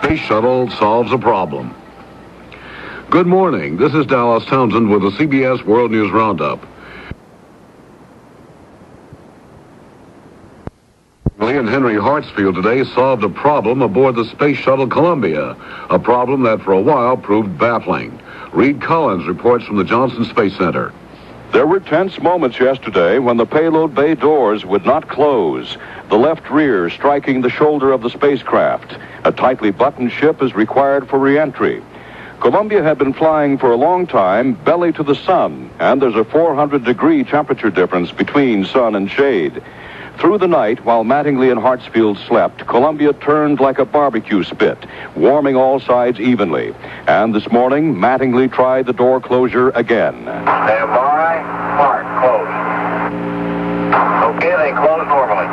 Space Shuttle solves a problem. Good morning. This is Dallas Townsend with the CBS World News Roundup. And Henry Hartsfield today solved a problem aboard the Space Shuttle Columbia, a problem that for a while proved baffling. Reed Collins reports from the Johnson Space Center. There were tense moments yesterday when the payload bay doors would not close, the left rear striking the shoulder of the spacecraft. A tightly buttoned ship is required for re-entry. Columbia had been flying for a long time belly to the sun, and there's a 400-degree temperature difference between sun and shade. Through the night, while Mattingly and Hartsfield slept, Columbia turned like a barbecue spit, warming all sides evenly. And this morning, Mattingly tried the door closure again. Stand by. Mark, close. Okay, they close normally.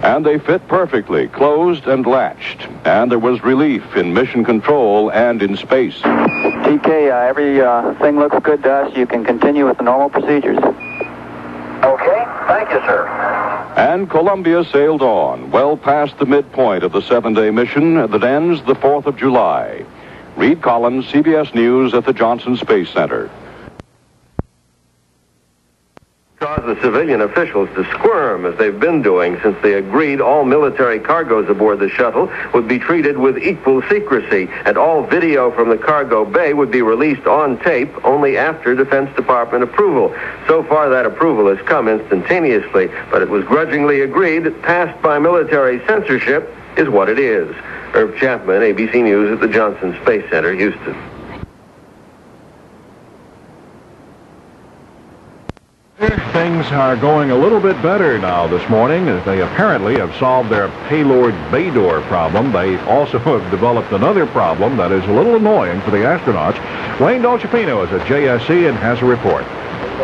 And they fit perfectly, closed and latched. And there was relief in mission control and in space. TK, everything looks good to us. You can continue with the normal procedures. Okay, thank you, sir. And Columbia sailed on, well past the midpoint of the 7-day mission that ends the 4th of July. Reed Collins, CBS News at the Johnson Space Center. Caused the civilian officials to squirm, as they've been doing since they agreed all military cargoes aboard the shuttle would be treated with equal secrecy, and all video from the cargo bay would be released on tape only after Defense Department approval. So far, that approval has come instantaneously, but it was grudgingly agreed that passed by military censorship is what it is. Irv Chapman, ABC News at the Johnson Space Center, Houston. Things are going a little bit better now this morning. They apparently have solved their payload bay door problem. They also have developed another problem that is a little annoying for the astronauts. Wayne Dolcefino is at JSC and has a report.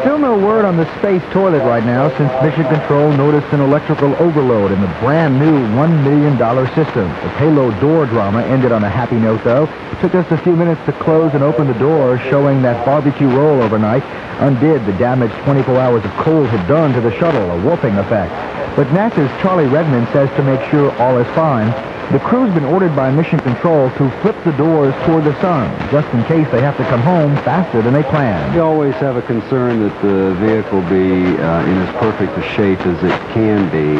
Still no word on the space toilet right now since Mission Control noticed an electrical overload in the brand new $1 million system. The payload door drama ended on a happy note, though. It took us a few minutes to close and open the door, showing that barbecue roll overnight undid the damage 24 hours of cold had done to the shuttle, a warping effect. But NASA's Charlie Redmond says to make sure all is fine, the crew's been ordered by Mission Control to flip the doors toward the sun, just in case they have to come home faster than they planned. We always have a concern that the vehicle be in as perfect a shape as it can be.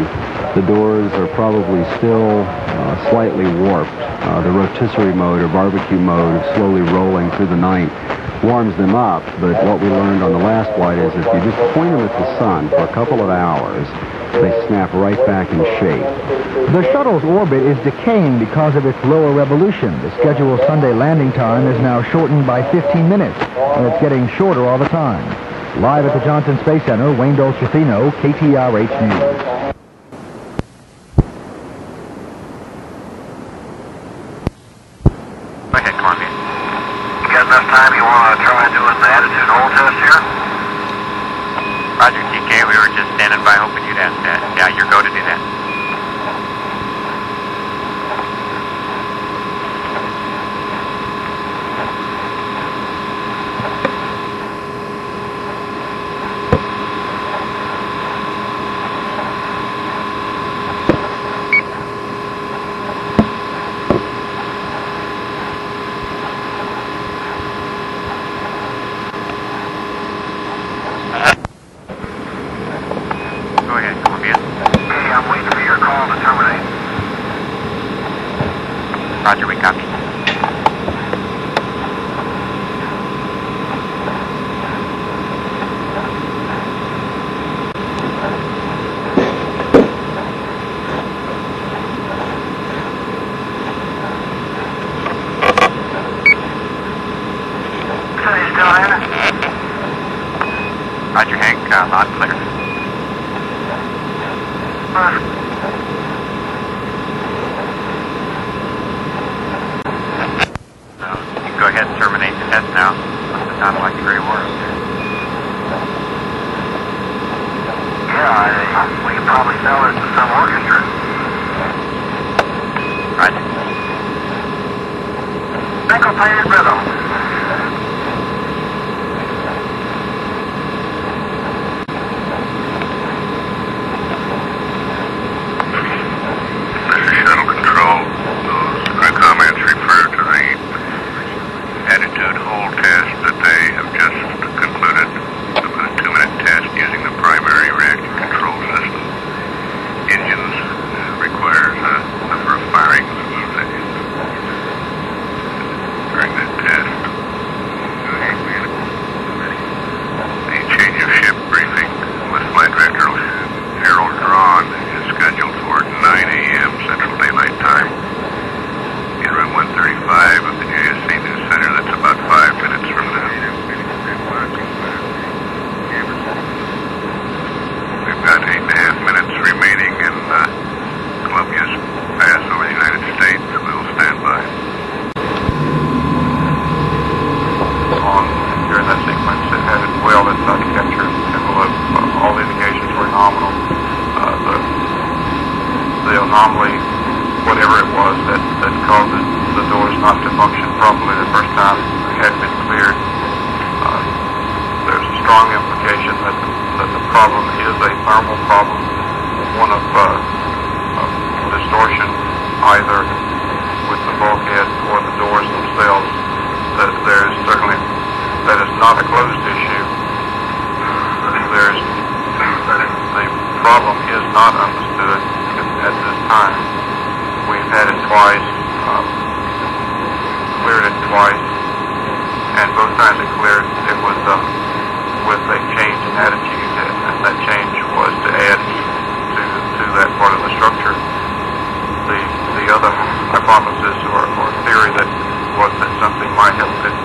The doors are probably still slightly warped. The rotisserie mode or barbecue mode, slowly rolling through the night, warms them up, but what we learned on the last flight is if you just point them at the sun for a couple of hours, they snap right back in shape. The shuttle's orbit is decaying because of its lower revolution. The scheduled Sunday landing time is now shortened by 15 minutes, and it's getting shorter all the time. Live at the Johnson Space Center, Wayne Dolcefino, KTRH News. Go ahead, Columbia. You got enough time? You want to try doing the attitude hold test here? Roger, TK. We were just standing by hoping you'd ask that. Yeah, you're go to do that. Roger, we copy. Roger, Hank, loud clear. Go ahead and terminate the test now. Must have sounded like a great war up there. Yeah, we can probably sell it to some orchestra. Roger. Syncopated rhythm. This is Shuttle Control. Those quick comments whatever it was that causes the doors not to function properly the first time had been cleared. There's a strong implication that the problem is a thermal problem, one of distortion either with the bulkhead or the doors themselves. That is not a closed issue. The problem is not understood at this time. We've had it twice, cleared it twice, and both times it cleared, it was with a change in attitude, and that change was to add heat to that part of the structure. The other hypothesis or theory that was that something might have been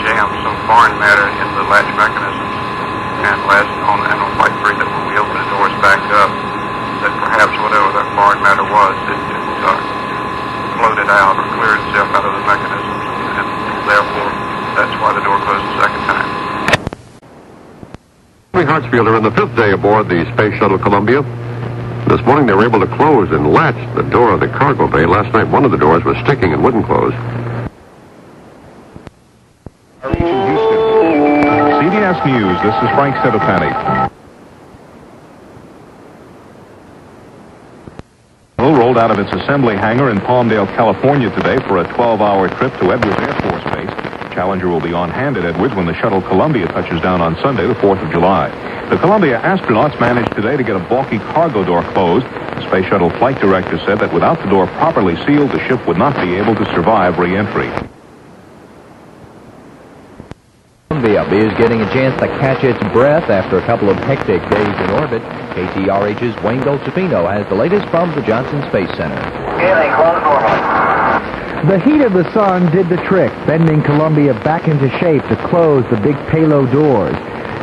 jammed, some foreign matter in the latch mechanisms, and on flight 3, that when we open the doors back up, that perhaps whatever that foreign matter was, it floated out or cleared itself out of the mechanisms, and therefore that's why the door closed the second time. Hartsfield are on the 5th day aboard the Space Shuttle Columbia. This morning they were able to close and latch the door of the cargo bay. Last night one of the doors was sticking and wouldn't close. CBS News, this is Frank Sedopani. Rolled out of its assembly hangar in Palmdale, California today for a 12-hour trip to Edwards Air Force Base. Challenger will be on hand at Edwards when the shuttle Columbia touches down on Sunday, the 4th of July. The Columbia astronauts managed today to get a bulky cargo door closed. The Space Shuttle flight director said that without the door properly sealed, the ship would not be able to survive re-entry. Columbia is getting a chance to catch its breath after a couple of hectic days in orbit. KTRH's Wayne Dolcefino has the latest from the Johnson Space Center. The heat of the sun did the trick, bending Columbia back into shape to close the big payload doors.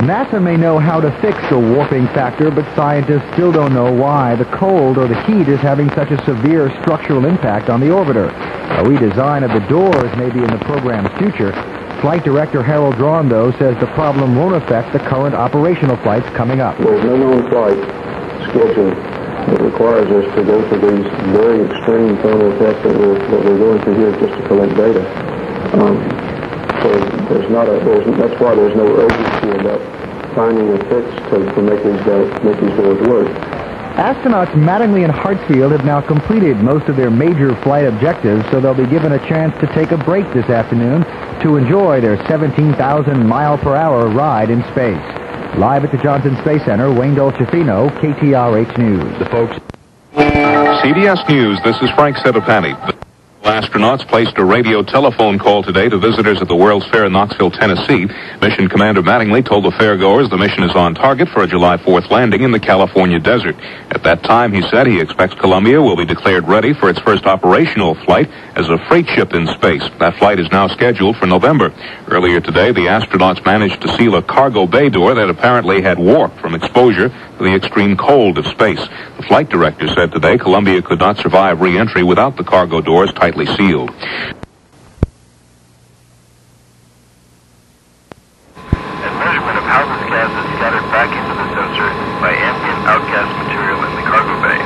NASA may know how to fix the warping factor, but scientists still don't know why the cold or the heat is having such a severe structural impact on the orbiter. A redesign of the doors may be in the program's future. Flight Director Harold Rondo says the problem won't affect the current operational flights coming up. There's no known flight schedule that requires us to go through these very extreme thermal tests that we're going through here just to collect data. So that's why there's no urgency about finding a fix to make these doors work. Astronauts Mattingly and Hartsfield have now completed most of their major flight objectives, so they'll be given a chance to take a break this afternoon to enjoy their 17,000-mile-per-hour ride in space. Live at the Johnson Space Center, Wayne Dolcefino, KTRH News. The folks. CBS News, this is Frank Sedopani. Astronauts placed a radio telephone call today to visitors at the World's Fair in Knoxville, Tennessee. Mission Commander Mattingly told the fairgoers the mission is on target for a July 4th landing in the California desert. At that time, he said he expects Columbia will be declared ready for its first operational flight as a freight ship in space. That flight is now scheduled for November. Earlier today, the astronauts managed to seal a cargo bay door that apparently had warped from exposure to the extreme cold of space. The flight director said today Columbia could not survive re-entry without the cargo doors tightly sealed. A measurement of how this gas is scattered back into the sensor by ambient outgas material in the cargo bay.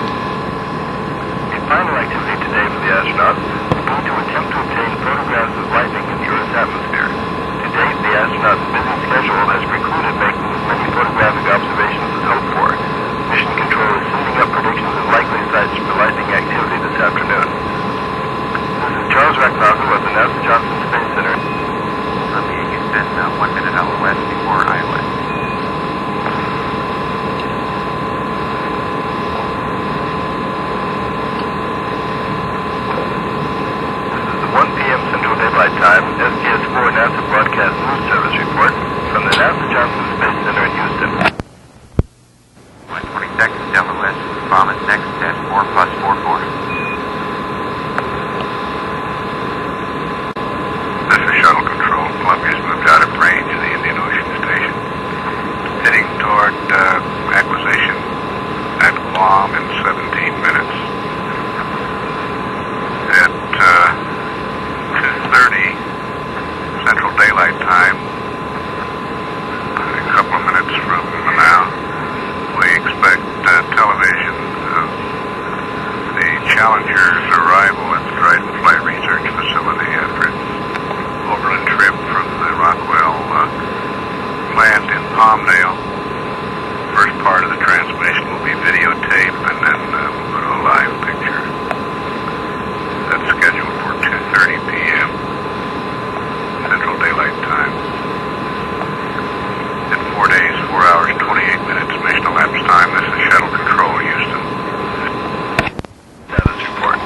A final activity today for the astronauts will be to attempt to obtain photographs of lightning in the Earth's atmosphere. To date, the astronauts' busy schedule has precluded making as many photographic observations as hoped for. Mission Control is sending up predictions of likely sites for lightning activity this afternoon. This is Charles Racknozzle at the NASA Johnson Space Center. Columbia gets set 1 minute out west before Iowa. Dryden Flight Research Facility after its overland trip from the Rockwell plant in Palmdale. First part of the transmission will be videotape, and then we'll go to a live picture. That's scheduled for 2:30 p.m. Central Daylight Time. In 4 days, 4 hours, 28 minutes mission elapsed time. This is Shuttle Control, Houston. Status report.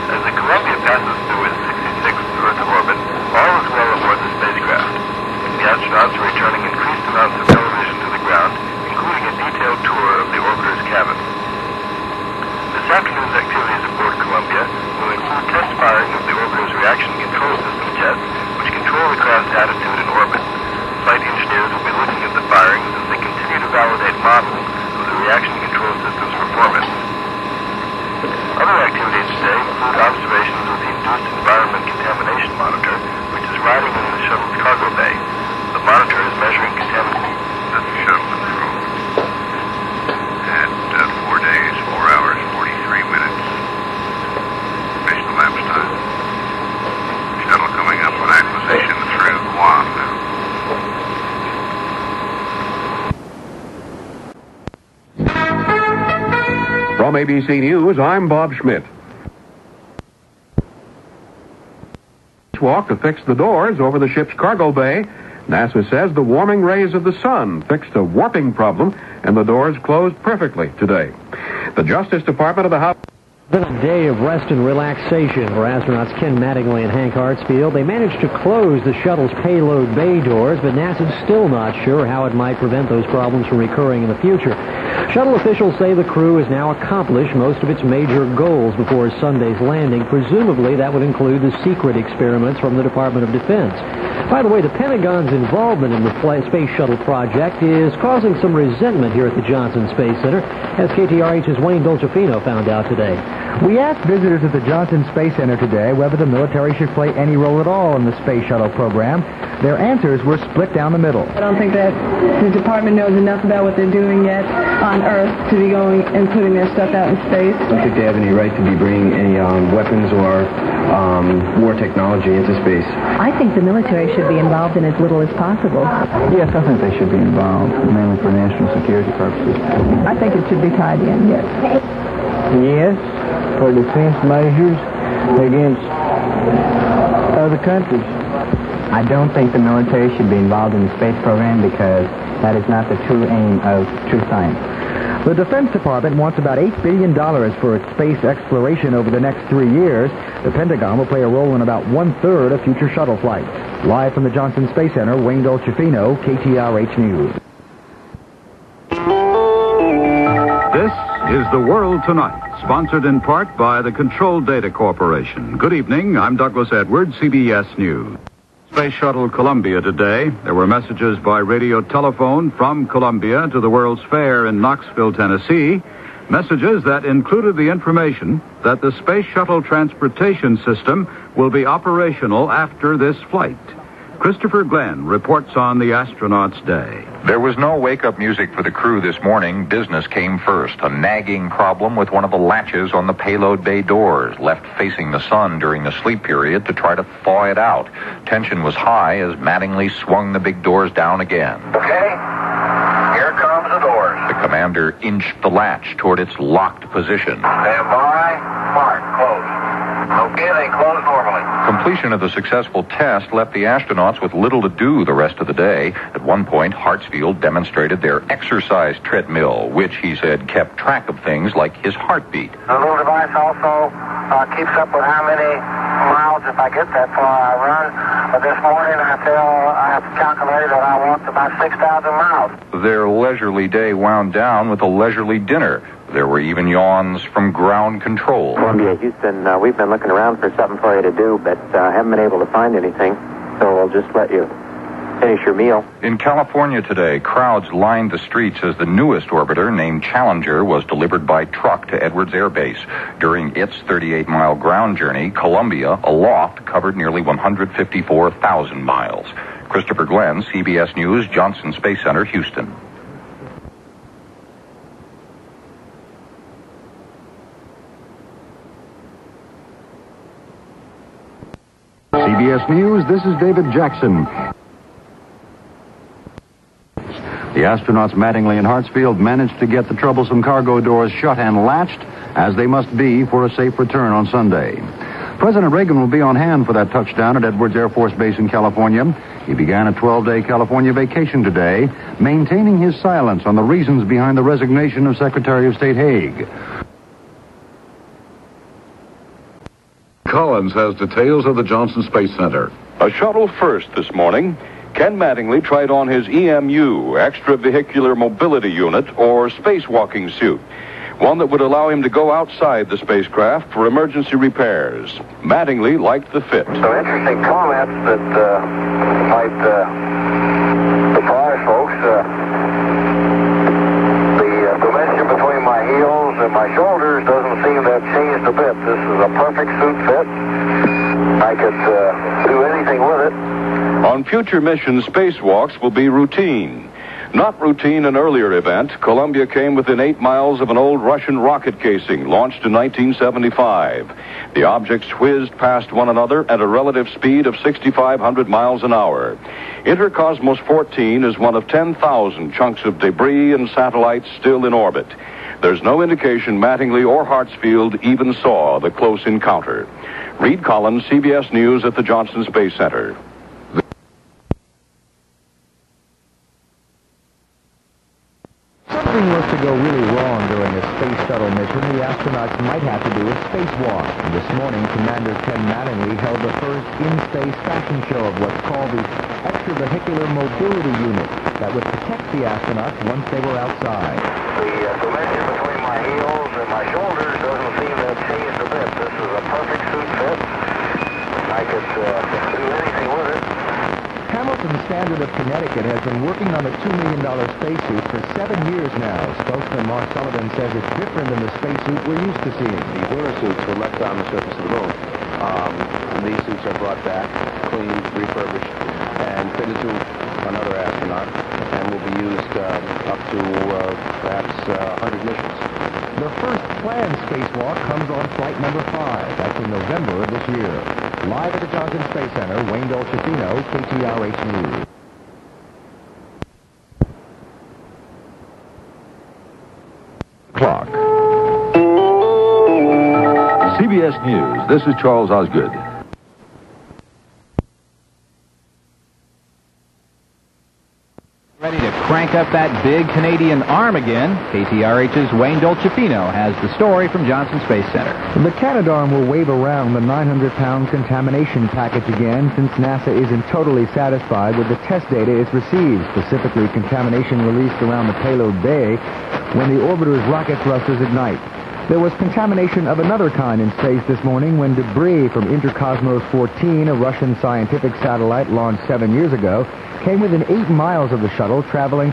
As the Columbia passes through its 66th Earth orbit, all is well aboard the spacecraft. The astronauts are returning increased amounts of television to the ground, including a detailed tour of the orbiter's cabin. This afternoon's activities aboard Columbia will include test firing of the orbiter's reaction control system jets, which control the craft's attitude in orbit. Flight engineers will be looking at the firings as they continue to validate models of the reaction control system's performance. Other activities today include observations of the induced environment contamination monitor, which is riding in the shuttle's cargo bay. The monitor is measuring contamination. That's shuttle control. At 4 days, 4 hours, 43 minutes. Mission elapsed time. Shuttle coming up on acquisition through Guam now. From ABC News, I'm Bob Schmidt. Walk to fix the doors over the ship's cargo bay. NASA says the warming rays of the sun fixed a warping problem, and the doors closed perfectly today. The Justice Department of the House... Been a day of rest and relaxation for astronauts Ken Mattingly and Hank Hartsfield. They managed to close the shuttle's payload bay doors, but NASA's still not sure how it might prevent those problems from recurring in the future. Shuttle officials say the crew has now accomplished most of its major goals before Sunday's landing. Presumably, that would include the secret experiments from the Department of Defense. By the way, the Pentagon's involvement in the Space Shuttle project is causing some resentment here at the Johnson Space Center, as KTRH's Wayne Dolcefino found out today. We asked visitors at the Johnson Space Center today whether the military should play any role at all in the Space Shuttle program. Their answers were split down the middle. I don't think that the department knows enough about what they're doing yet on Earth to be going and putting their stuff out in space. I don't think they have any right to be bringing any weapons or war technology into space. I think the military should be involved in as little as possible. Yes, I think they should be involved, mainly for national security purposes. I think it should be tied in, yes. Yes, for defense measures against other countries. I don't think the military should be involved in the space program because that is not the true aim of true science. The Defense Department wants about $8 billion for its space exploration over the next 3 years. The Pentagon will play a role in about 1/3 of future shuttle flights. Live from the Johnson Space Center, Wayne Dolcefino, KTRH News. This is The World Tonight, sponsored in part by the Control Data Corporation. Good evening, I'm Douglas Edwards, CBS News. Space Shuttle Columbia today. There were messages by radio telephone from Columbia to the World's Fair in Knoxville, Tennessee. Messages that included the information that the Space Shuttle transportation system will be operational after this flight. Christopher Glenn reports on the astronauts' day. There was no wake-up music for the crew this morning. Business came first. A nagging problem with one of the latches on the payload bay doors, left facing the sun during the sleep period to try to thaw it out. Tension was high as Mattingly swung the big doors down again. Okay, here comes the doors. The commander inched the latch toward its locked position. Stand by, mark, close. Okay, they close normally. Completion of the successful test left the astronauts with little to do the rest of the day. At one point, Hartsfield demonstrated their exercise treadmill, which he said kept track of things like his heartbeat. The little device also keeps up with how many miles, if I get that far, I run. But this morning I have calculated that I walked about 6,000 miles. Their leisurely day wound down with a leisurely dinner. There were even yawns from ground control. Columbia, Houston, we've been looking around for something for you to do, but haven't been able to find anything. So we'll just let you finish your meal. In California today, crowds lined the streets as the newest orbiter, named Challenger, was delivered by truck to Edwards Air Base. During its 38-mile ground journey, Columbia, aloft, covered nearly 154,000 miles. Christopher Glenn, CBS News, Johnson Space Center, Houston. CBS News, this is David Jackson. The astronauts Mattingly and Hartsfield managed to get the troublesome cargo doors shut and latched, as they must be for a safe return on Sunday. President Reagan will be on hand for that touchdown at Edwards Air Force Base in California. He began a 12-day California vacation today, maintaining his silence on the reasons behind the resignation of Secretary of State Haig. Collins has details of the Johnson Space Center. A shuttle first this morning. Ken Mattingly tried on his EMU, extravehicular mobility unit, or spacewalking suit, one that would allow him to go outside the spacecraft for emergency repairs. Mattingly liked the fit. So interesting comments that might surprise folks. The dimension between my heels and my shoulders doesn't seem to have changed a bit. This is a perfect suit fit. I could do anything with it. On future missions, spacewalks will be routine. Not routine an earlier event, Columbia came within 8 miles of an old Russian rocket casing launched in 1975. The objects whizzed past one another at a relative speed of 6,500 miles an hour. Intercosmos 14 is one of 10,000 chunks of debris and satellites still in orbit. There's no indication Mattingly or Hartsfield even saw the close encounter. Reed Collins, CBS News at the Johnson Space Center. Something was to go really wrong during a space shuttle mission, the astronauts might have to do a spacewalk. This morning, Commander Ken Mattingly held the first in-space fashion show of what's called the extravehicular mobility unit that would protect the astronauts once they were outside. The dimension between my heels and my shoulders doesn't seem to have changed a bit. This is a perfect suit fit. I could do anything with it. Hamilton Standard of Connecticut has been working on a $2 million spacesuit for 7 years now. Spokesman Mark Sullivan says it's different than the spacesuit we're used to seeing. The lunar suits were left on the surface of the moon. These suits are brought back, cleaned, refurbished, and fitted to another astronaut, and will be used up to perhaps 100 missions. The first planned spacewalk comes on flight number 5. That's in November of this year. Live at the Johnson Space Center, Wayne Dolcefino, KTRH News. Clock. CBS News, this is Charles Osgood. Ready to crank up that big Canadian arm again. KTRH's Wayne Dolcefino has the story from Johnson Space Center. The Canadarm will wave around the 900-pound contamination package again since NASA isn't totally satisfied with the test data it's received, specifically contamination released around the payload bay when the orbiter's rocket thrusters ignite. There was contamination of another kind in space this morning when debris from Intercosmos 14, a Russian scientific satellite launched 7 years ago, came within 8 miles of the shuttle, traveling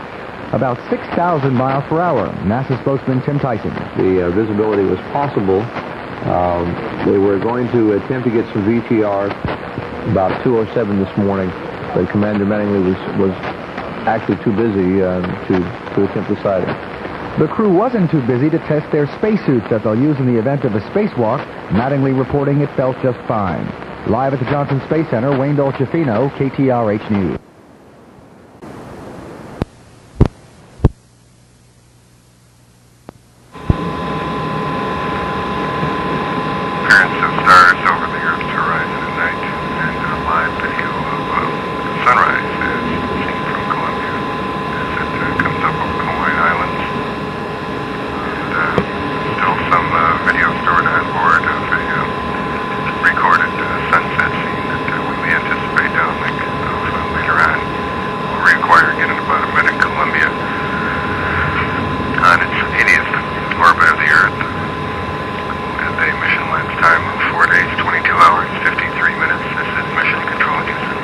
about 6,000 miles per hour. NASA spokesman Tim Tyson. The visibility was possible. They were going to attempt to get some VTR about 2:07 this morning, but Commander Mattingly was actually too busy to attempt the sighting. The crew wasn't too busy to test their spacesuits that they'll use in the event of a spacewalk. Mattingly reporting it felt just fine. Live at the Johnson Space Center, Wayne Dolcefino, KTRH News. Appearance of stars over the Earth's horizon at night, and a live video of sunrise as seen from Columbia as it comes up over the Hawaiian Islands. And still some video stored on board of a recorded sunset scene that we may anticipate down link later on. We'll reacquire again in about a minute. Columbia on its 80th orbit of the Earth. A mission length time of 4 days, 22 hours, 53 minutes. This is Mission Control Houston.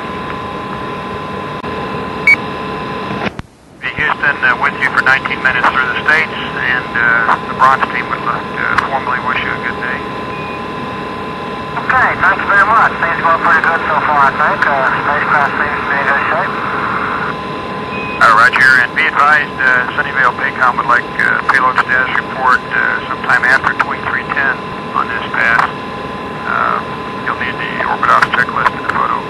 Be Houston with you for 19 minutes through the States, and the Bronze team would like to formally wish you a good day. Okay, thank you very much. Things are going pretty good so far, I think. Spacecraft seems to be in good shape. Roger, and be advised, Sunnyvale Paycom would like payload status report sometime after 2310 on this pass. You'll need the orbit ops checklist and the photo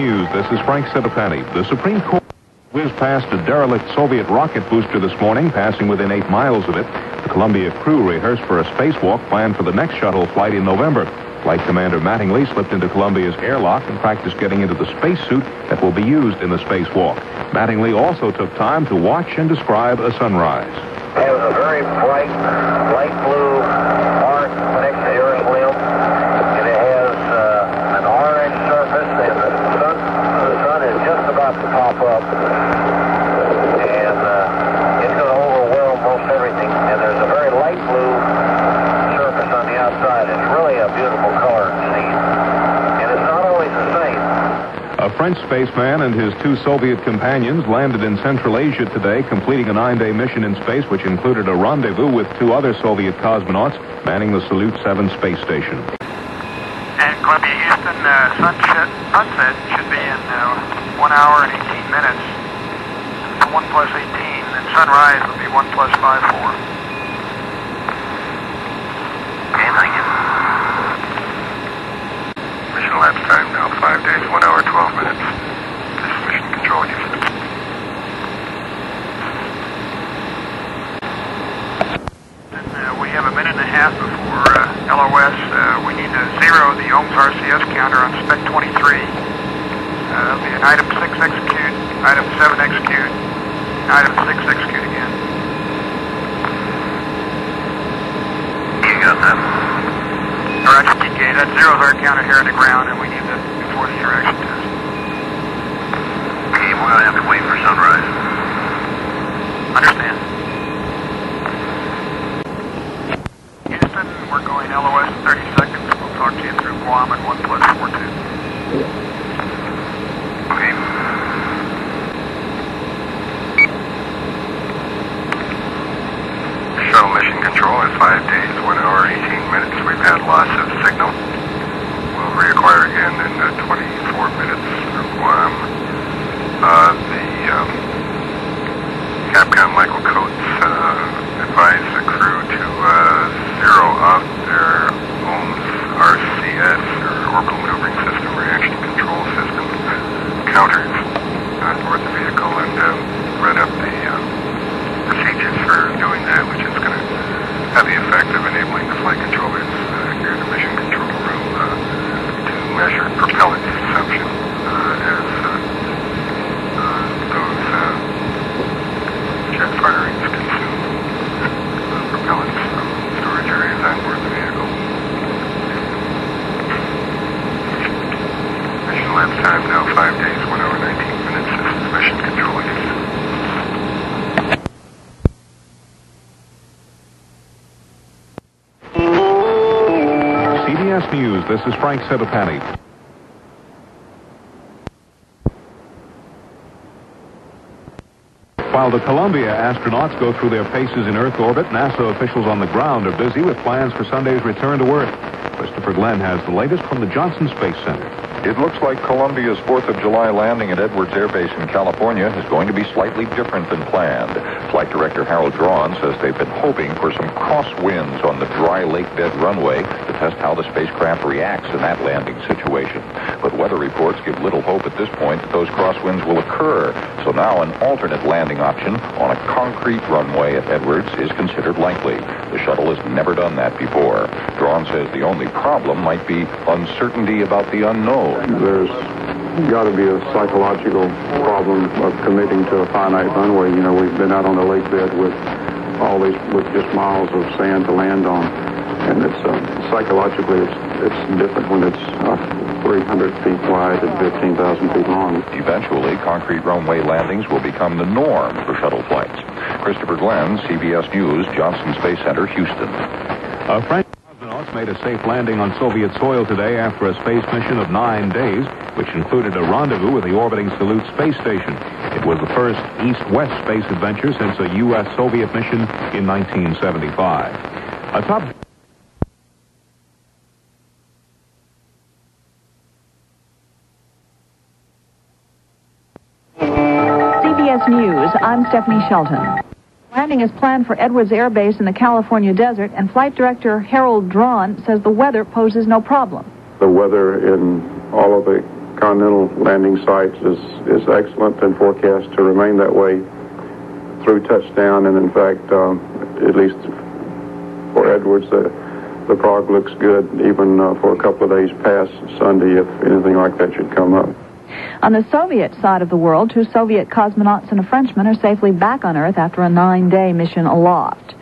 News, this is Frank Cittipani. The Supreme Court whizzed past a derelict Soviet rocket booster this morning, passing within 8 miles of it. The Columbia crew rehearsed for a spacewalk planned for the next shuttle flight in November. Flight Commander Mattingly slipped into Columbia's airlock and practiced getting into the spacesuit that will be used in the spacewalk. Mattingly also took time to watch and describe a sunrise. It was a very bright, light blue arc next to the Earth's limb, and it has an orange surface, and the sun is just about to pop up, and it's going to overwhelm most everything. And there's a very light blue surface on the outside. It's really a beautiful color scene, and it's not always the same. A French spaceman and his 2 Soviet companions landed in Central Asia today, completing a 9-day mission in space, which included a rendezvous with 2 other Soviet cosmonauts manning the Salyut 7 space station. And Columbia, Houston, sunset should be in 1 hour and 18 minutes. So 1 plus 18, and sunrise would be 1 plus 5, 4. Okay, thank you. Mission elapsed time now 5 days, 1 hour, 12 minutes. This is Mission Control, Houston. And we have a minute and a half before LOS. We need to zero the ohms RCS counter on spec 23. That'll be an item 6 execute, item 7 execute, item 6 execute again. You got that? Roger, PK, that zeros our counter here on the ground, and we need to before the interaction test. Okay, we're going to have to wait for sunrise. Understand. Houston, we're going LOS in 30 seconds. We'll talk to you through Guam at 1 plus 42. Okay. Shuttle mission control at 5 days, 1 hour, 18 minutes. We've had loss of signal. We'll reacquire again in 24 minutes from Guam. Capcom Michael Coates advised the crew to zero off their ohms RCS, or orbital maneuvering system, reaction control system, counters on board the vehicle, and read up the procedures for doing that, which is going to have the effect of enabling the flight controllers here in the mission control room to measure propellant consumption as those jet firings consume propellants from storage areas on board the vehicle. Mission elapsed time now 5 days, 1 hour, 19 minutes. This is mission control. CBS News, this is Frank Cittipani. While the Columbia astronauts go through their paces in Earth orbit, NASA officials on the ground are busy with plans for Sunday's return to Earth. Christopher Glenn has the latest from the Johnson Space Center. It looks like Columbia's 4th of July landing at Edwards Air Base in California is going to be slightly different than planned. Flight Director Harold Drawn says they've been hoping for some crosswinds on the dry lake bed runway to test how the spacecraft reacts in that landing situation. But weather reports give little hope at this point that those crosswinds will occur. So now an alternate landing option on a concrete runway at Edwards is considered likely. The shuttle has never done that before. Drawn says the only problem might be uncertainty about the unknown. There's got to be a psychological problem of committing to a finite runway. You know, we've been out on the lake bed with just miles of sand to land on, and it's psychologically it's different when it's 300 feet wide and 15,000 feet long. Eventually, concrete runway landings will become the norm for shuttle flights. Christopher Glenn, CBS News, Johnson Space Center, Houston. French astronauts made a safe landing on Soviet soil today after a space mission of 9 days, which included a rendezvous with the orbiting Salyut space station. It was the first east-west space adventure since a U.S.-Soviet mission in 1975. CBS News, I'm Stephanie Shelton. Landing is planned for Edwards Air Base in the California desert, and Flight Director Harold Drawn says the weather poses no problem. The weather in all of the intercontinental landing sites is excellent and forecast to remain that way through touchdown. And in fact, at least for Edwards, the prog looks good even for a couple of days past Sunday if anything like that should come up. On the Soviet side of the world, 2 Soviet cosmonauts and a Frenchman are safely back on Earth after a 9-day mission aloft.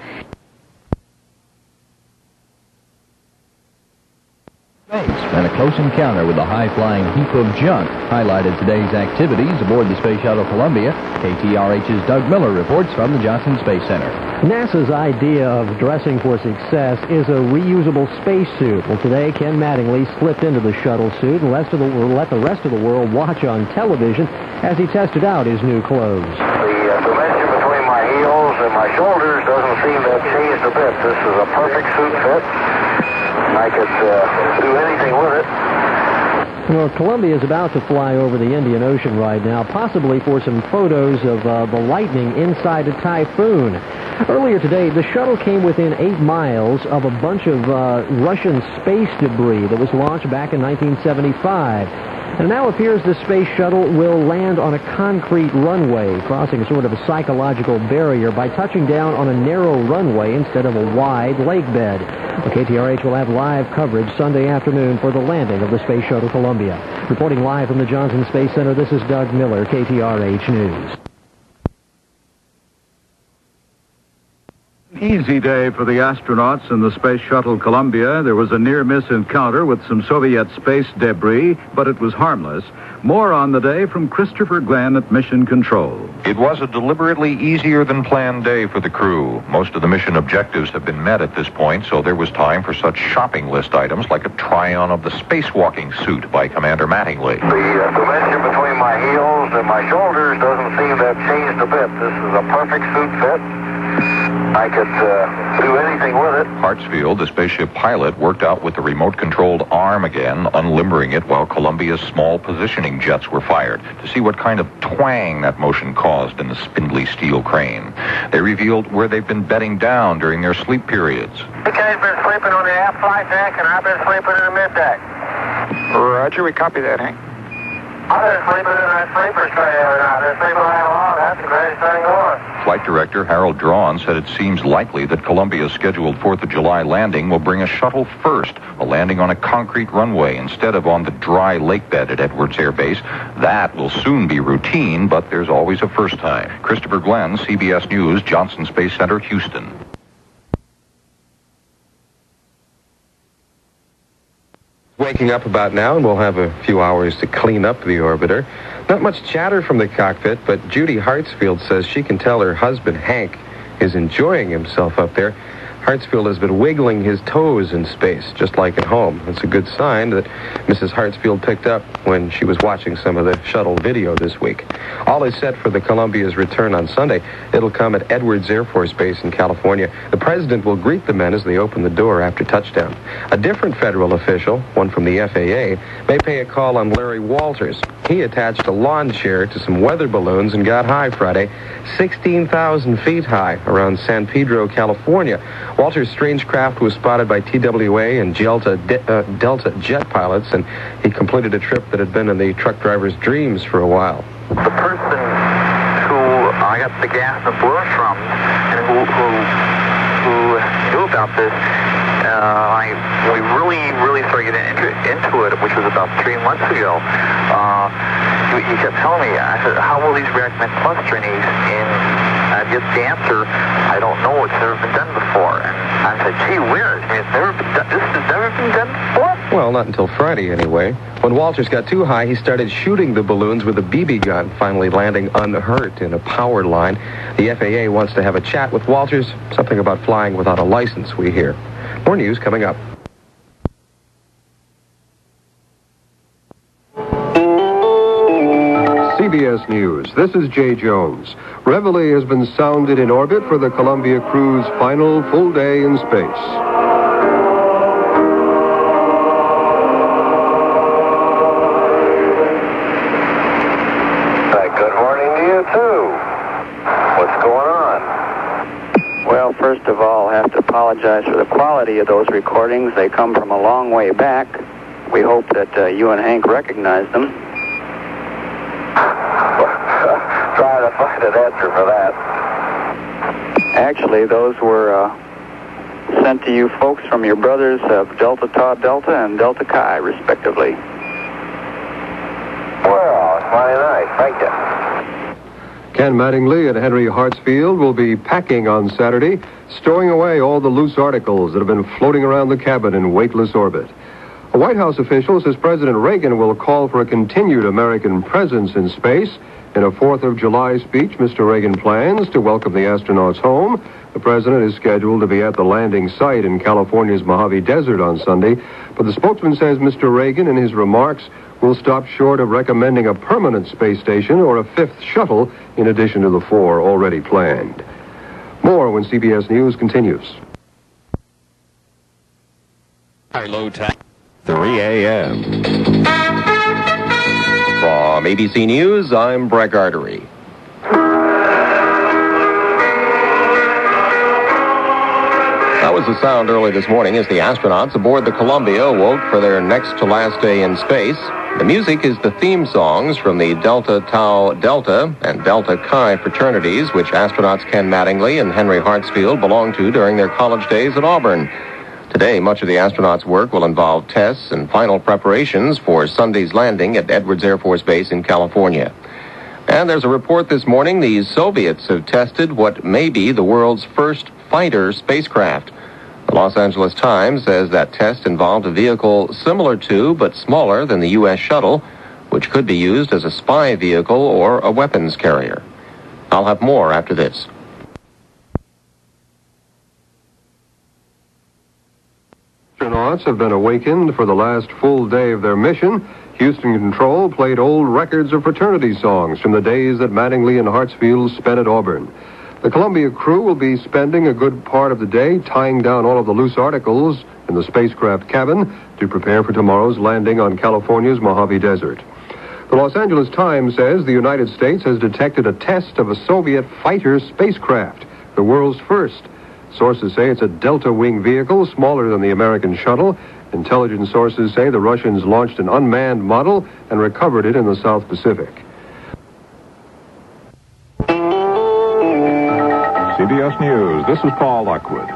And a close encounter with a high-flying heap of junk highlighted today's activities aboard the Space Shuttle Columbia. KTRH's Doug Miller reports from the Johnson Space Center. NASA's idea of dressing for success is a reusable spacesuit. Well, today, Ken Mattingly slipped into the shuttle suit and let the rest of the world watch on television as he tested out his new clothes. The dimension between my heels and my shoulders doesn't seem to have changed a bit. This is a perfect suit fit. I could do anything with it. Well, Columbia is about to fly over the Indian Ocean right now, possibly for some photos of the lightning inside a typhoon. Earlier today, the shuttle came within 8 miles of a bunch of Russian space debris that was launched back in 1975. And it now appears the space shuttle will land on a concrete runway, crossing sort of a psychological barrier by touching down on a narrow runway instead of a wide lake bed. Well, KTRH will have live coverage Sunday afternoon for the landing of the Space Shuttle Columbia. Reporting live from the Johnson Space Center, this is Doug Miller, KTRH News. Easy day for the astronauts in the Space Shuttle Columbia. There was a near-miss encounter with some Soviet space debris, but it was harmless. More on the day from Christopher Glenn at Mission Control. It was a deliberately easier than planned day for the crew. Most of the mission objectives have been met at this point, so there was time for such shopping list items like a try-on of the spacewalking suit by Commander Mattingly. The dimension between my heels and my shoulders doesn't seem to have changed a bit. This is a perfect suit fit. I could do anything with it. Hartsfield, the spaceship pilot, worked out with the remote-controlled arm again, unlimbering it while Columbia's small positioning jets were fired to see what kind of twang that motion caused in the spindly steel crane. They revealed where they've been bedding down during their sleep periods. The guy's been sleeping on the aft flight deck, and I've been sleeping in the mid deck. Roger, we copy that, Hank. I've been sleeping in that sleeper tray every night. I've been sleeping right along. That's the greatest thing going. Flight Director Harold Drawn said it seems likely that Columbia's scheduled 4th of July landing will bring a shuttle first, a landing on a concrete runway instead of on the dry lake bed at Edwards Air Base. That will soon be routine, but there's always a first time. Christopher Glenn, CBS News, Johnson Space Center, Houston. Waking up about now, and we'll have a few hours to clean up the orbiter. Not much chatter from the cockpit, but Judy Hartsfield says she can tell her husband, Hank, is enjoying himself up there. Hartsfield has been wiggling his toes in space, just like at home. It's a good sign that Mrs. Hartsfield picked up when she was watching some of the shuttle video this week. All is set for the Columbia's return on Sunday. It'll come at Edwards Air Force Base in California. The president will greet the men as they open the door after touchdown. A different federal official, one from the FAA, may pay a call on Larry Walters. He attached a lawn chair to some weather balloons and got high Friday, 16,000 feet high around San Pedro, California. Walter's strange craft was spotted by TWA and Delta jet pilots, and he completed a trip that had been in the truck driver's dreams for a while. The person who I got the gas and balloon from and who knew about this, we really started getting into it, which was about 3 months ago. He kept telling me, I said, how will these react next clustering? And the answer, I don't know. It's never been done before. And I said, gee whiz, this has never been done before? Well, not until Friday, anyway. When Walters got too high, he started shooting the balloons with a BB gun, finally landing unhurt in a power line. The FAA wants to have a chat with Walters, something about flying without a license, we hear. More news coming up. CBS News, this is Jay Jones. Reveille has been sounded in orbit for the Columbia crew's final full day in space. Good morning to you, too. What's going on? Well, first of all, I have to apologize for the quality of those recordings. They come from a long way back. We hope that you and Hank recognize them. definite answer for that. Actually, those were sent to you folks from your brothers of Delta Tau Delta and Delta Chi, respectively. Well, it's mighty nice. Thank you. Ken Mattingly and Henry Hartsfield will be packing on Saturday, stowing away all the loose articles that have been floating around the cabin in weightless orbit. A White House official says President Reagan will call for a continued American presence in space. In a 4th of July speech, Mr. Reagan plans to welcome the astronauts home. The president is scheduled to be at the landing site in California's Mojave Desert on Sunday, but the spokesman says Mr. Reagan, in his remarks, will stop short of recommending a permanent space station or a 5th shuttle in addition to the 4 already planned. More when CBS News continues. Low time, 3 a.m. From ABC News, I'm Breck Artery. That was the sound early this morning as the astronauts aboard the Columbia woke for their next to last day in space. The music is the theme songs from the Delta Tau Delta and Delta Chi fraternities, which astronauts Ken Mattingly and Henry Hartsfield belonged to during their college days at Auburn. Today, much of the astronauts' work will involve tests and final preparations for Sunday's landing at Edwards Air Force Base in California. And there's a report this morning the Soviets have tested what may be the world's first fighter spacecraft. The Los Angeles Times says that test involved a vehicle similar to but smaller than the U.S. shuttle, which could be used as a spy vehicle or a weapons carrier. I'll have more after this. Astronauts have been awakened for the last full day of their mission. Houston Control played old records of fraternity songs from the days that Mattingly and Hartsfield spent at Auburn. The Columbia crew will be spending a good part of the day tying down all of the loose articles in the spacecraft cabin to prepare for tomorrow's landing on California's Mojave Desert. The Los Angeles Times says the United States has detected a test of a Soviet fighter spacecraft, the world's first. Sources say it's a delta-wing vehicle smaller than the American shuttle. Intelligence sources say the Russians launched an unmanned model and recovered it in the South Pacific. CBS News, this is Paul Lockwood.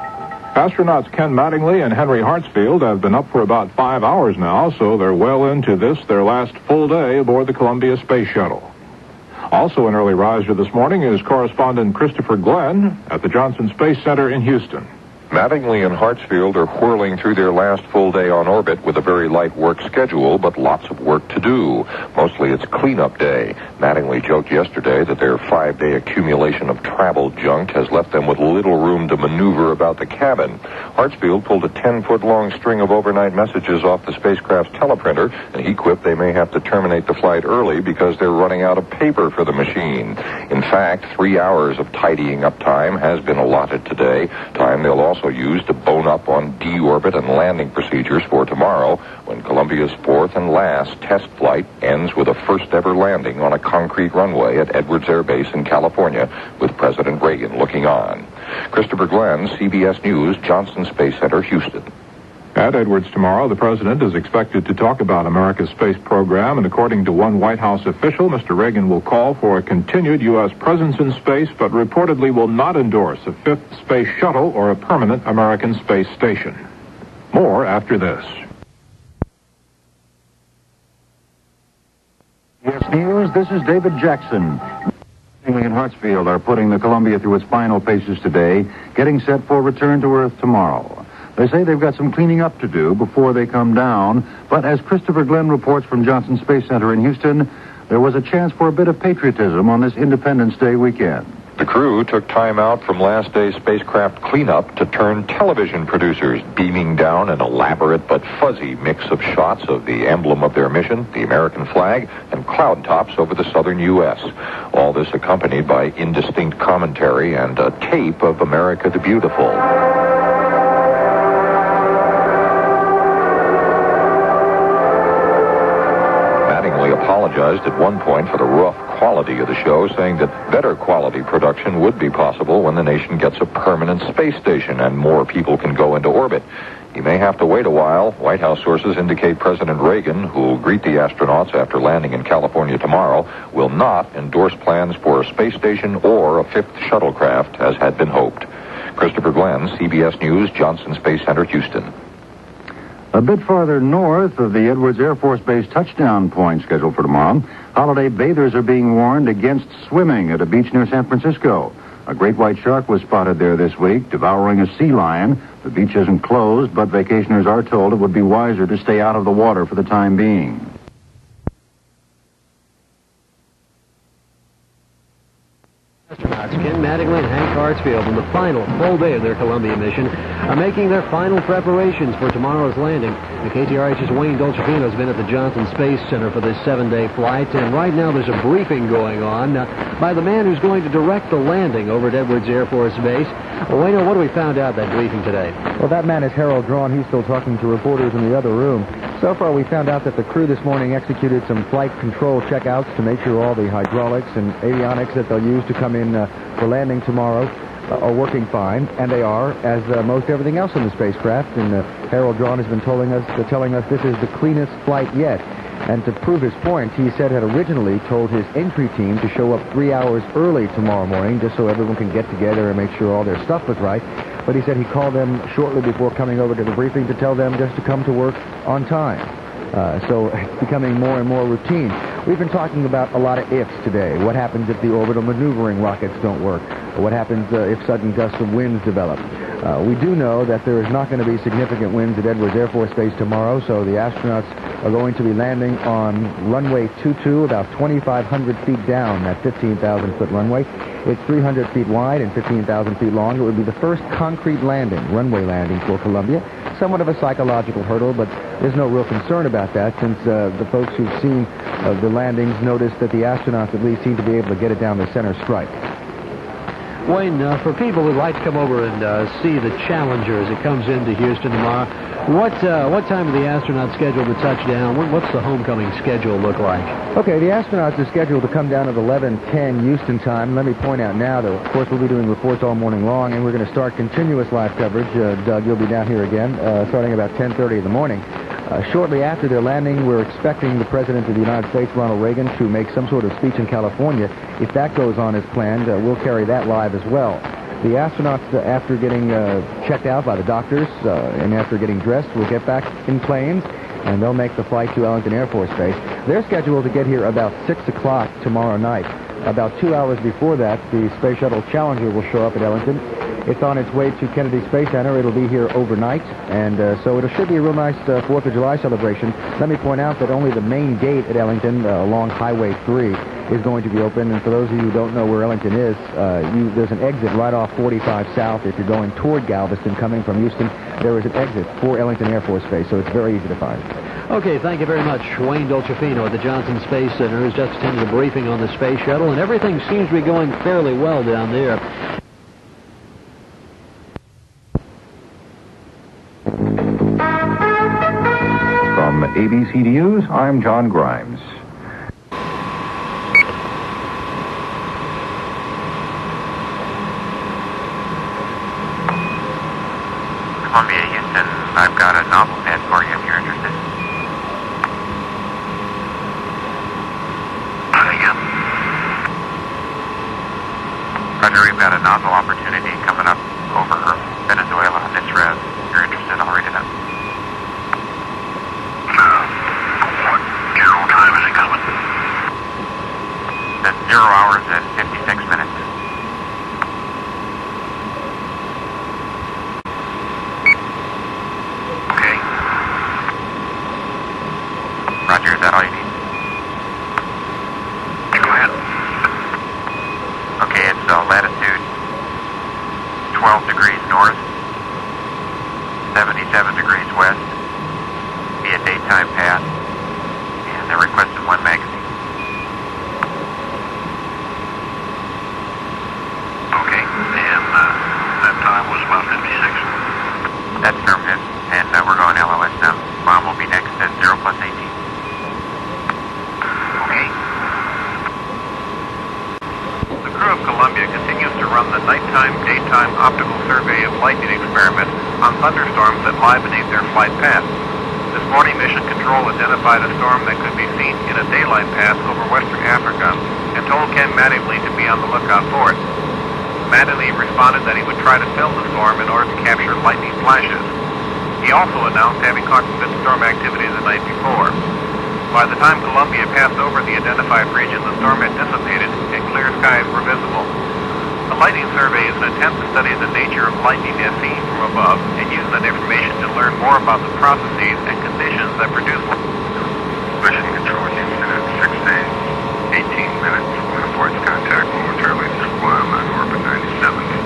Astronauts Ken Mattingly and Henry Hartsfield have been up for about 5 hours now, so they're well into this, their last full day aboard the Columbia Space Shuttle. Also an early riser this morning is correspondent Christopher Glenn at the Johnson Space Center in Houston. Mattingly and Hartsfield are whirling through their last full day on orbit with a very light work schedule, but lots of work to do. Mostly it's cleanup day. Mattingly joked yesterday that their 5-day accumulation of travel junk has left them with little room to maneuver about the cabin. Hartsfield pulled a 10-foot-long string of overnight messages off the spacecraft's teleprinter, and he quipped they may have to terminate the flight early because they're running out of paper for the machine. In fact, 3 hours of tidying up time has been allotted today, time they'll also used to bone up on deorbit and landing procedures for tomorrow, when Columbia's 4th and last test flight ends with a first-ever landing on a concrete runway at Edwards Air Base in California, with President Reagan looking on. Christopher Glenn, CBS News, Johnson Space Center, Houston. At Edwards tomorrow, the president is expected to talk about America's space program, and according to one White House official, Mr. Reagan will call for a continued U.S. presence in space, but reportedly will not endorse a 5th space shuttle or a permanent American space station. More after this. Yes, News, this is David Jackson. Mattingly and Hartsfield are putting the Columbia through its final paces today, getting set for return to Earth tomorrow. They say they've got some cleaning up to do before they come down, but as Christopher Glenn reports from Johnson Space Center in Houston, there was a chance for a bit of patriotism on this Independence Day weekend. The crew took time out from last day's spacecraft cleanup to turn television producers, beaming down an elaborate but fuzzy mix of shots of the emblem of their mission, the American flag, and cloud tops over the southern U.S. All this accompanied by indistinct commentary and a tape of America the Beautiful. Apologized at one point for the rough quality of the show, saying that better quality production would be possible when the nation gets a permanent space station and more people can go into orbit. He may have to wait a while. White House sources indicate President Reagan, who will greet the astronauts after landing in California tomorrow, will not endorse plans for a space station or a fifth shuttlecraft, as had been hoped. Christopher Glenn, CBS News, Johnson Space Center, Houston. A bit farther north of the Edwards Air Force Base touchdown point scheduled for tomorrow, holiday bathers are being warned against swimming at a beach near San Francisco. A great white shark was spotted there this week, devouring a sea lion. The beach isn't closed, but vacationers are told it would be wiser to stay out of the water for the time being. Astronauts Ken Mattingly and Hank Hartsfield, on the final full day of their Columbia mission, are making their final preparations for tomorrow's landing. The KTRH's Wayne Dolcefino has been at the Johnson Space Center for this 7-day flight, and right now there's a briefing going on by the man who's going to direct the landing over at Edwards Air Force Base. Well, Wayne, what do we found out at that briefing today? Well, that man is Harold Drawn. He's still talking to reporters in the other room. So far, we found out that the crew this morning executed some flight control checkouts to make sure all the hydraulics and avionics that they'll use to come in for landing tomorrow are working fine, and they are, as most everything else in the spacecraft. And Harold Drawn has been telling us this is the cleanest flight yet. And to prove his point, he said had originally told his entry team to show up 3 hours early tomorrow morning just so everyone can get together and make sure all their stuff was right. But he said he called them shortly before coming over to the briefing to tell them just to come to work on time. So it's becoming more and more routine. We've been talking about a lot of ifs today. What happens if the orbital maneuvering rockets don't work? What happens if sudden gusts of winds develop? We do know that there is not going to be significant winds at Edwards Air Force Base tomorrow, so the astronauts are going to be landing on runway 22, about 2,500 feet down that 15,000-foot runway. It's 300 feet wide and 15,000 feet long. It would be the first concrete landing, runway landing for Columbia. Somewhat of a psychological hurdle, but there's no real concern about that since the folks who've seen the landings noticed that the astronauts at least seem to be able to get it down the center stripe. Wayne, for people who'd like to come over and see the Challenger as it comes into Houston tomorrow, what time are the astronauts scheduled to touch down? What's the homecoming schedule look like? Okay, the astronauts are scheduled to come down at 11:10 Houston time. Let me point out now that, of course, we'll be doing reports all morning long, and we're going to start continuous live coverage. Doug, you'll be down here again, starting about 10:30 in the morning. Shortly after their landing, we're expecting the President of the United States, Ronald Reagan, to make some sort of speech in California. If that goes on as planned, we'll carry that live as well. The astronauts, after getting checked out by the doctors and after getting dressed, will get back in planes, and they'll make the flight to Ellington Air Force Base. They're scheduled to get here about 6 o'clock tomorrow night. About 2 hours before that, the Space Shuttle Challenger will show up at Ellington. It's on its way to Kennedy Space Center. It'll be here overnight, and so it should be a real nice 4th of July celebration. Let me point out that only the main gate at Ellington, along Highway 3, is going to be open. And for those of you who don't know where Ellington is, there's an exit right off 45 South. If you're going toward Galveston, coming from Houston, there is an exit for Ellington Air Force Base, so it's very easy to find. Okay, thank you very much. Wayne Dolcefino at the Johnson Space Center, who's just attended a briefing on the Space Shuttle, and everything seems to be going fairly well down there. From ABC News, I'm John Grimes. Columbia, Houston, I've got a novel ad for you if you're interested. Roger, we've got a novel opportunity coming up over Venezuela on this route. If you're interested, I'll read it up. What general time is it coming? That's 0 hours and 56 minutes. Okay. Roger, is that all you need? Go ahead. Okay, it's latitude 12 degrees north, 77 degrees west, be a daytime path, and they're requesting 1 magazine. crew of Columbia continues to run the nighttime-daytime optical survey of lightning experiment on thunderstorms that lie beneath their flight path. This morning, Mission Control identified a storm that could be seen in a daylight path over western Africa and told Ken Mattingly to be on the lookout for it. Mattingly responded that he would try to film the storm in order to capture lightning flashes. He also announced having caught some storm activity the night before. By the time Columbia passed over the identified region, the storm had dissipated and clear skies were visible. The lightning survey is an attempt to study the nature of lightning as seen from above and use that information to learn more about the processes and conditions that produce lightning. Mission Control Houston at 6 days, 18 minutes. Reports contact momentarily to Squam on orbit 97.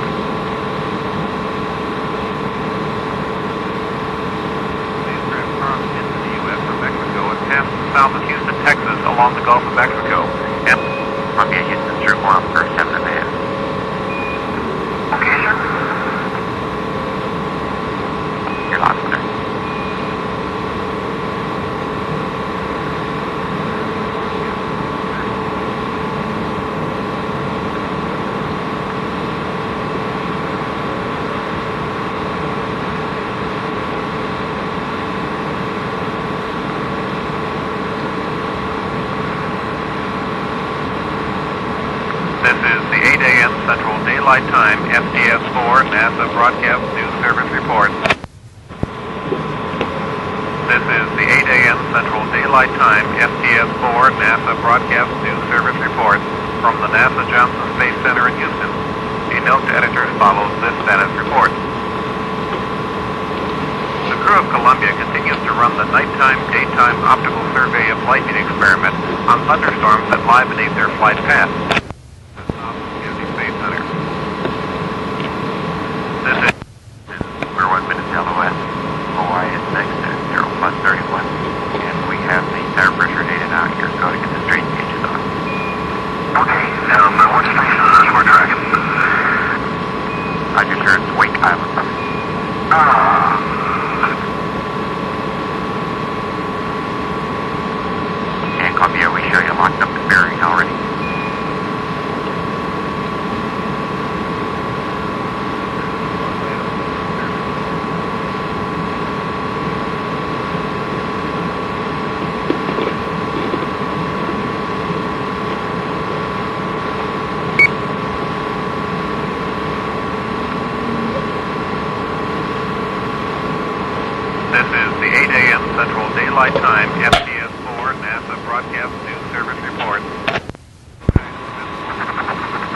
South of Houston, Texas, along the Gulf of Mexico, and Columbia, Houston, through Guam for 7 advance. Okay, sir. You're lost, sir. Central Daylight Time, STS-4, NASA Broadcast News Service report. This is the 8 a.m. Central Daylight Time, STS-4, NASA Broadcast News Service report from the NASA Johnson Space Center in Houston. A note to editors follows this status report. The crew of Columbia continues to run the nighttime-daytime optical survey of lightning experiment on thunderstorms that lie beneath their flight path. Columbia, we show you locked up the bearing already. This is the 8 a.m. Central Daylight Time, STS-4, NASA Broadcast News Service report.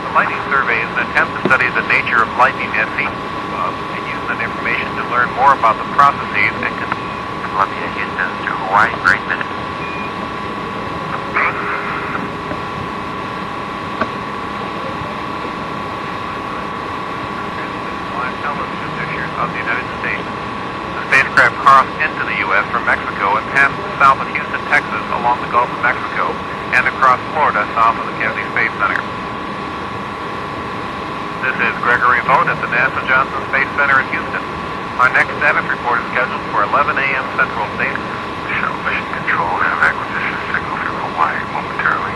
The lightning survey is an attempt to study the nature of lightning as seen above and use that information to learn more about the processes and Columbia, Houston to Hawaii, great minute. Live television pictures of the United States. The spacecraft crossed into the U.S. from Mexico and passed south of Houston, Texas, along the Gulf of Mexico, and across Florida south of the Kennedy Space Center. This is Gregory Vogt at the NASA Johnson Space Center in Houston. Our next status report is scheduled for 11 a.m. Central Standard. Shuttle Mission Control have acquisition signal from Hawaii momentarily.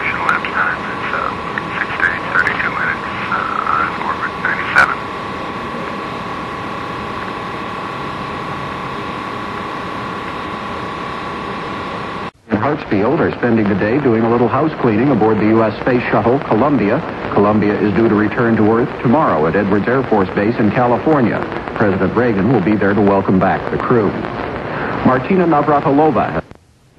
Mission left time is 6 days, 32 minutes on orbit 97. Hartsfield are spending the day doing a little house cleaning aboard the U.S. Space Shuttle Columbia. Columbia is due to return to Earth tomorrow at Edwards Air Force Base in California. President Reagan will be there to welcome back the crew. Martina Navratilova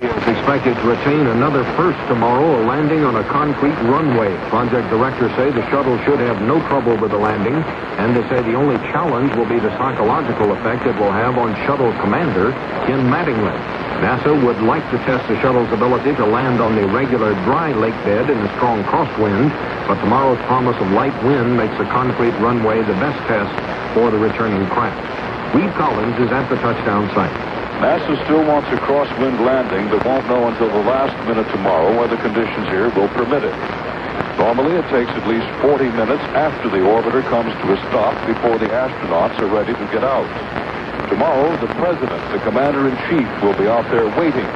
is expected to attain another first tomorrow, a landing on a concrete runway. Project directors say the shuttle should have no trouble with the landing, and they say the only challenge will be the psychological effect it will have on shuttle commander Ken Mattingly. NASA would like to test the shuttle's ability to land on the irregular dry lake bed in a strong crosswind, but tomorrow's promise of light wind makes a concrete runway the best test for the returning craft. Reed Collins is at the touchdown site. NASA still wants a crosswind landing, but won't know until the last minute tomorrow whether conditions here will permit it. Normally, it takes at least 40 minutes after the orbiter comes to a stop before the astronauts are ready to get out. Tomorrow, the President, the Commander-in-Chief, will be out there waiting.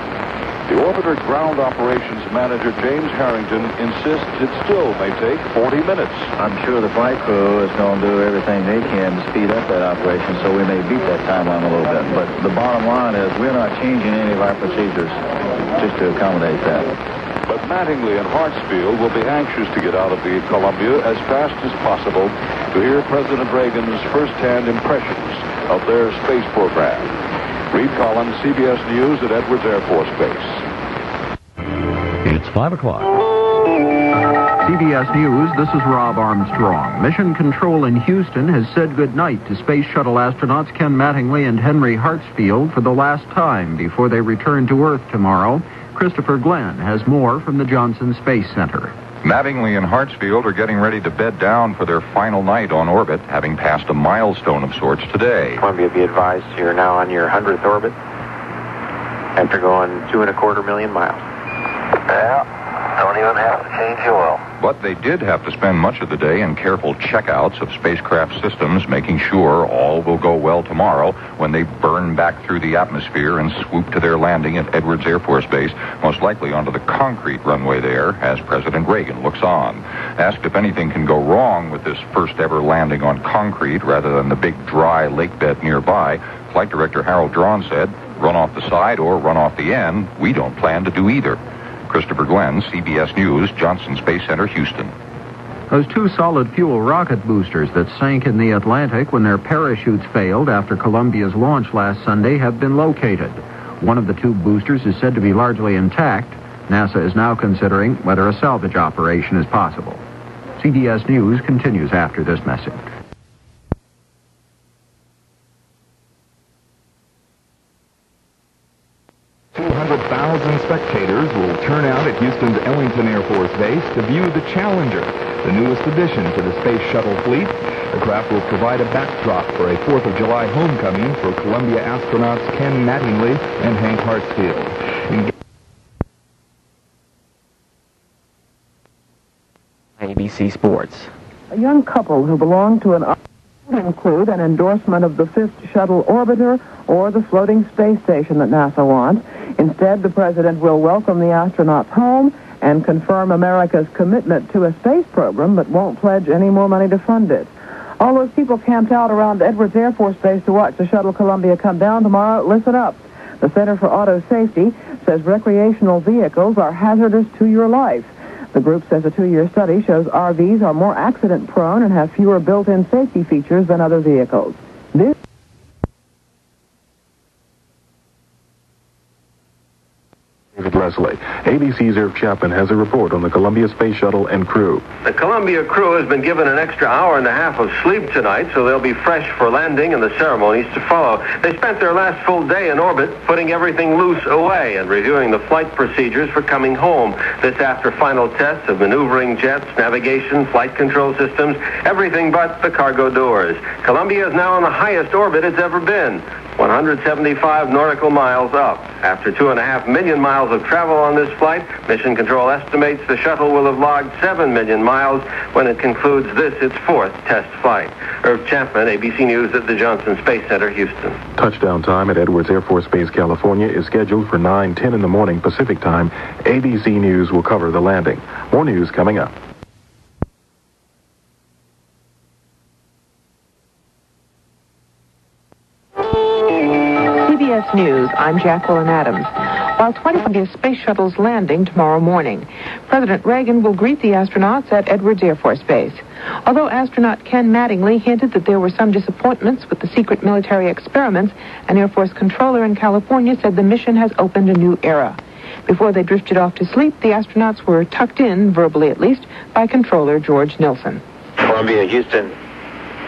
The orbiter ground operations manager, James Harrington, insists it still may take 40 minutes. I'm sure the flight crew is going to do everything they can to speed up that operation, so we may beat that timeline a little bit. But the bottom line is we're not changing any of our procedures just to accommodate that. But Mattingly and Hartsfield will be anxious to get out of the Columbia as fast as possible to hear President Reagan's first-hand impressions of their space program. Reed Collins, CBS News at Edwards Air Force Base. It's 5 o'clock. CBS News, this is Rob Armstrong. Mission Control in Houston has said goodnight to Space Shuttle astronauts Ken Mattingly and Henry Hartsfield for the last time before they return to Earth tomorrow. Christopher Glenn has more from the Johnson Space Center. Mattingly and Hartsfield are getting ready to bed down for their final night on orbit, having passed a milestone of sorts today. Columbia, be advised, you're now on your 100th orbit after going 2.25 million miles. Yeah, don't even have to change the oil. But they did have to spend much of the day in careful checkouts of spacecraft systems, making sure all will go well tomorrow when they burn back through the atmosphere and swoop to their landing at Edwards Air Force Base, most likely onto the concrete runway there, as President Reagan looks on. Asked if anything can go wrong with this first ever landing on concrete rather than the big dry lake bed nearby, Flight Director Harold Drawn said, "Run off the side or run off the end, we don't plan to do either." Christopher Glenn, CBS News, Johnson Space Center, Houston. Those two solid-fuel rocket boosters that sank in the Atlantic when their parachutes failed after Columbia's launch last Sunday have been located. One of the two boosters is said to be largely intact. NASA is now considering whether a salvage operation is possible. CBS News continues after this message. Spectators will turn out at Houston's Ellington Air Force Base to view the Challenger, the newest addition to the Space Shuttle fleet. The craft will provide a backdrop for a 4th of July homecoming for Columbia astronauts Ken Mattingly and Hank Hartsfield. ABC Sports. A young couple who belong to an include an endorsement of the 5th shuttle orbiter or the floating space station that NASA wants. Instead, the president will welcome the astronauts home and confirm America's commitment to a space program, but won't pledge any more money to fund it. All those people camped out around Edwards Air Force Base to watch the shuttle Columbia come down tomorrow, listen up. The Center for Auto Safety says recreational vehicles are hazardous to your life. The group says a 2-year study shows RVs are more accident-prone and have fewer built-in safety features than other vehicles. This David Leslie. ABC's Irv Chapman has a report on the Columbia Space Shuttle and crew. The Columbia crew has been given an extra hour and a half of sleep tonight, so they'll be fresh for landing and the ceremonies to follow. They spent their last full day in orbit, putting everything loose away and reviewing the flight procedures for coming home. This after final tests of maneuvering jets, navigation, flight control systems, everything but the cargo doors. Columbia is now on the highest orbit it's ever been, 175 nautical miles up. After 2.5 million miles of travel on this flight, Mission Control estimates the shuttle will have logged 7 million miles when it concludes this, its 4th test flight. Irv Chapman, ABC News at the Johnson Space Center, Houston. Touchdown time at Edwards Air Force Base, California is scheduled for 9:10 in the morning Pacific time. ABC News will cover the landing. More news coming up. CBS News, I'm Jacqueline Adams. While 20 space shuttles landing tomorrow morning, President Reagan will greet the astronauts at Edwards Air Force Base. Although astronaut Ken Mattingly hinted that there were some disappointments with the secret military experiments, an Air Force controller in California said the mission has opened a new era. Before they drifted off to sleep, the astronauts were tucked in, verbally at least, by controller George Nilsson. Columbia, Houston.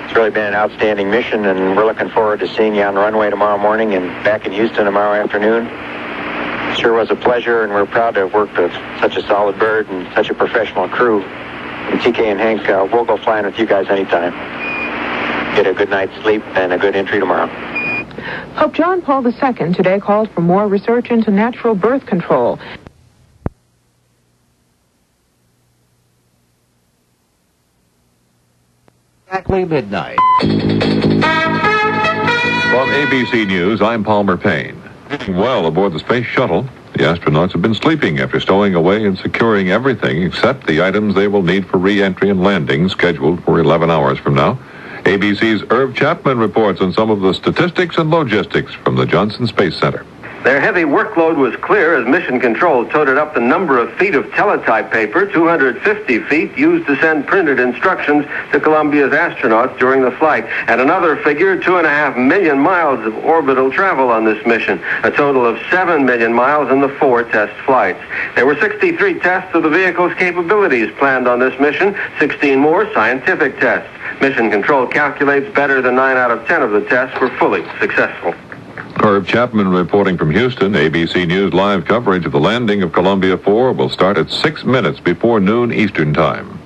It's really been an outstanding mission, and we're looking forward to seeing you on the runway tomorrow morning and back in Houston tomorrow afternoon. It sure was a pleasure, and we're proud to have worked with such a solid bird and such a professional crew. And TK and Hank, we'll go flying with you guys anytime. Get a good night's sleep and a good entry tomorrow. Pope John Paul II today called for more research into natural birth control. Exactly midnight. From ABC News, I'm Palmer Payne. Well, aboard the Space Shuttle, The astronauts have been sleeping after stowing away and securing everything except the items they will need for re-entry and landing, scheduled for 11 hours from now. ABC's Irv Chapman reports on some of the statistics and logistics from the Johnson Space Center. Their heavy workload was clear as Mission Control toted up the number of feet of teletype paper, 250 feet, used to send printed instructions to Columbia's astronauts during the flight. And another figure, 2.5 million miles of orbital travel on this mission, a total of 7 million miles in the 4 test flights. There were 63 tests of the vehicle's capabilities planned on this mission, 16 more scientific tests. Mission Control calculates better than 9 out of 10 of the tests were fully successful. Irv Chapman reporting from Houston. ABC News live coverage of the landing of Columbia 4 will start at 6 minutes before noon Eastern Time.